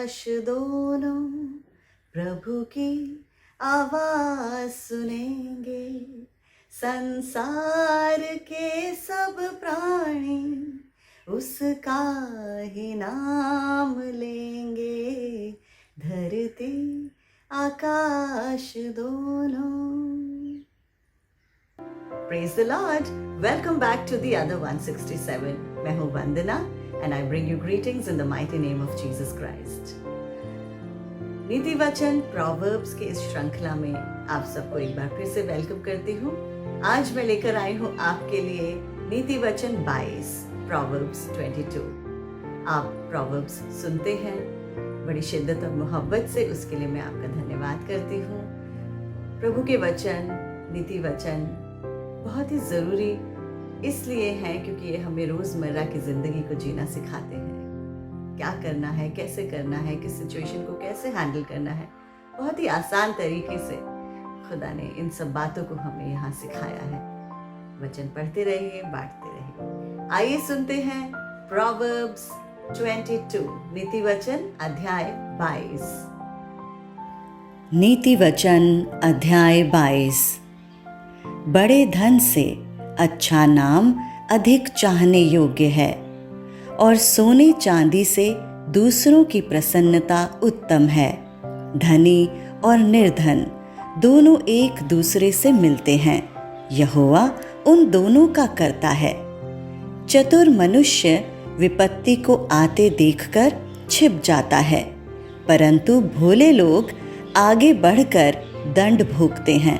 आकाश दोनों प्रभु की आवाज सुनेंगे, संसार के सब प्राणी उसका ही नाम लेंगे, धरती आकाश दोनों। Praise the Lord! Welcome back to the other 167. मैं हूँ वंदना and I bring you greetings in the mighty name of Jesus Christ. नीति वचन Proverbs के इस श्रृंखला में आप सबको एक बार फिर से वेलकम करती हूँ। आज मैं लेकर आई हूँ आपके लिए नीति वचन 22, Proverbs 22। आप Proverbs सुनते हैं बड़ी शिद्दत और मोहब्बत से, उसके लिए मैं आपका धन्यवाद करती हूँ। प्रभु के वचन, नीति वचन बहुत ही ज़रूरी इसलिए हैं क्योंकि ये हमें रोज़मर्रा की ज़िंदगी को जीना सिखाते हैं। क्या करना है, कैसे करना है, किस सिचुएशन को कैसे हैंडल करना है, बहुत ही आसान तरीके से खुदा ने इन सब बातों को हमें यहाँ सिखाया है। वचन पढ़ते रहिए, बांटते रहिए। आइए सुनते हैं Proverbs 22, नीति वचन अध्याय 22। नीति वचन अध्याय 22। बड़े धन से अच्छा नाम अधिक चाहने योग्य है, और सोने चांदी से दूसरों की प्रसन्नता उत्तम है। धनी और निर्धन दोनों एक दूसरे से मिलते हैं, यहोवा उन दोनों का करता है। चतुर मनुष्य विपत्ति को आते देखकर छिप जाता है, परंतु भोले लोग आगे बढ़कर दंड भोगते हैं।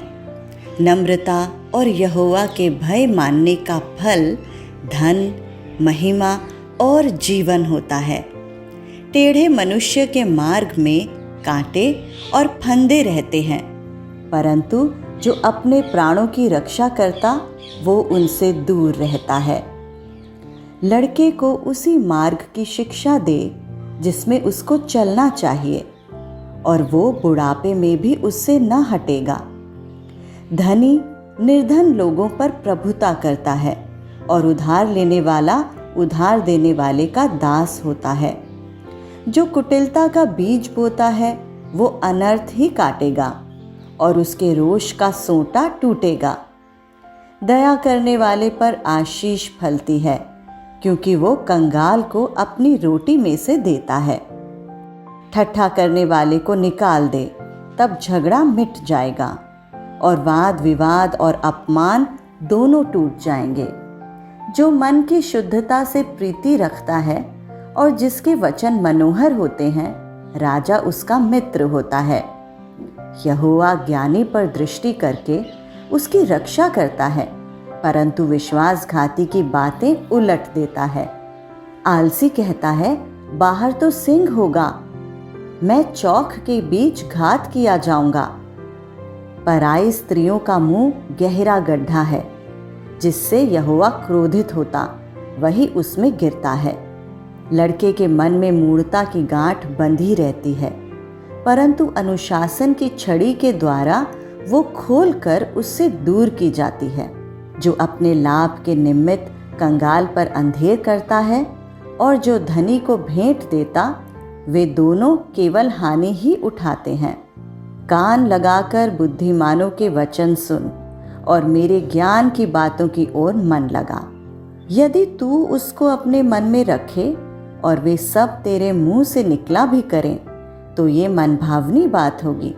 नम्रता और यहोवा के भय मानने का फल धन, महिमा और जीवन होता है। टेढ़े मनुष्य के मार्ग में कांटे और फंदे रहते हैं, परंतु जो अपने प्राणों की रक्षा करता वो उनसे दूर रहता है। लड़के को उसी मार्ग की शिक्षा दे जिसमें उसको चलना चाहिए, और वो बुढ़ापे में भी उससे न हटेगा। धनी निर्धन लोगों पर प्रभुता करता है, और उधार लेने वाला उधार देने वाले का दास होता है। जो कुटिलता का बीज बोता है वो अनर्थ ही काटेगा, और उसके रोष का सोंटा टूटेगा। दया करने वाले पर आशीष फलती है, क्योंकि वो कंगाल को अपनी रोटी में से देता है। ठट्ठा करने वाले को निकाल दे, तब झगड़ा मिट जाएगा, और वाद विवाद और अपमान दोनों टूट जाएंगे। जो मन की शुद्धता से प्रीति रखता है और जिसके वचन मनोहर होते हैं, राजा उसका मित्र होता है। यहोवा ज्ञानी पर दृष्टि करके उसकी रक्षा करता है, परंतु विश्वासघाती की बातें उलट देता है। आलसी कहता है, बाहर तो सिंह होगा, मैं चौक के बीच घात किया जाऊंगा। पराई स्त्रियों का मुंह गहरा गड्ढा है, जिससे यहोवा क्रोधित होता वही उसमें गिरता है। लड़के के मन में मूढ़ता की गांठ बंधी रहती है, परंतु अनुशासन की छड़ी के द्वारा वो खोलकर उससे दूर की जाती है। जो अपने लाभ के निमित्त कंगाल पर अंधेर करता है और जो धनी को भेंट देता, वे दोनों केवल हानि ही उठाते हैं। कान लगाकर बुद्धिमानों के वचन सुन, और मेरे ज्ञान की बातों की ओर मन लगा। यदि तू उसको अपने मन में रखे और वे सब तेरे मुंह से निकला भी करें, तो ये मनभावनी बात होगी।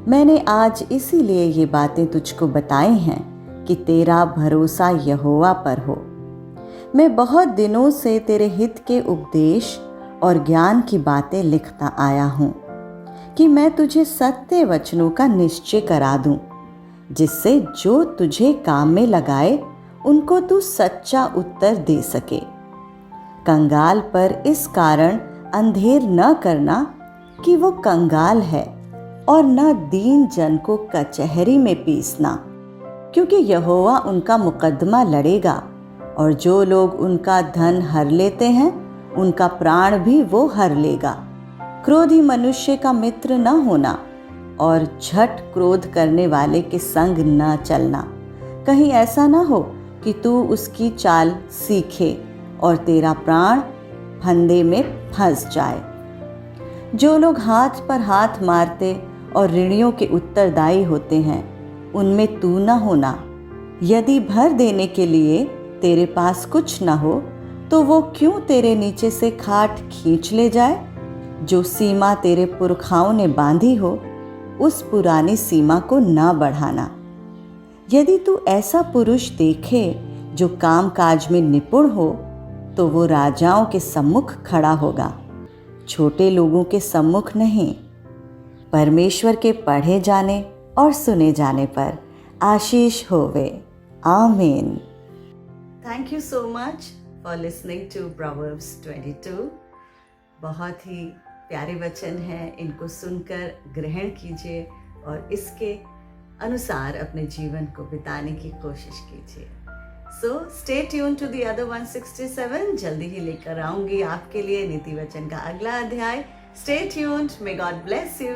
मैंने आज इसीलिए ये बातें तुझको बताई हैं कि तेरा भरोसा यहोवा पर हो। मैं बहुत दिनों से तेरे हित के उपदेश और ज्ञान की बातें लिखता आया हूँ, कि मैं तुझे सत्य वचनों का निश्चय करा दूं, जिससे जो तुझे काम में लगाए उनको तू सच्चा उत्तर दे सके। कंगाल पर इस कारण अंधेर न करना कि वो कंगाल है, और न दीन जन को कचहरी में पीसना, क्योंकि यहोवा उनका मुकदमा लड़ेगा, और जो लोग उनका धन हर लेते हैं उनका प्राण भी वो हर लेगा। क्रोधी मनुष्य का मित्र न होना, और झट क्रोध करने वाले के संग न चलना। कहीं ऐसा न हो कि तू उसकी चाल सीखे और तेरा प्राण फंदे में फंस जाए। जो लोग हाथ पर हाथ मारते और ऋणियों के उत्तरदायी होते हैं, उनमें तू न होना। यदि भर देने के लिए तेरे पास कुछ न हो, तो वो क्यों तेरे नीचे से खाट खींच ले जाए? जो सीमा तेरे पुरखाओं ने बांधी हो, उस पुरानी सीमा को ना बढ़ाना। यदि तू ऐसा पुरुष देखे जो काम काज में निपुण हो, तो वो राजाओं के सम्मुख खड़ा होगा, छोटे लोगों के सम्मुख नहीं। परमेश्वर के पढ़े जाने और सुने जाने पर आशीष होवे। आमीन। Thank you so much for listening to proverbs 22। बहुत ही प्यारे वचन हैं, इनको सुनकर ग्रहण कीजिए और इसके अनुसार अपने जीवन को बिताने की कोशिश कीजिए। So stay tune to the other 167। जल्दी ही लेकर आऊंगी आपके लिए नीति वचन का अगला अध्याय। Stay tuned. May God bless you.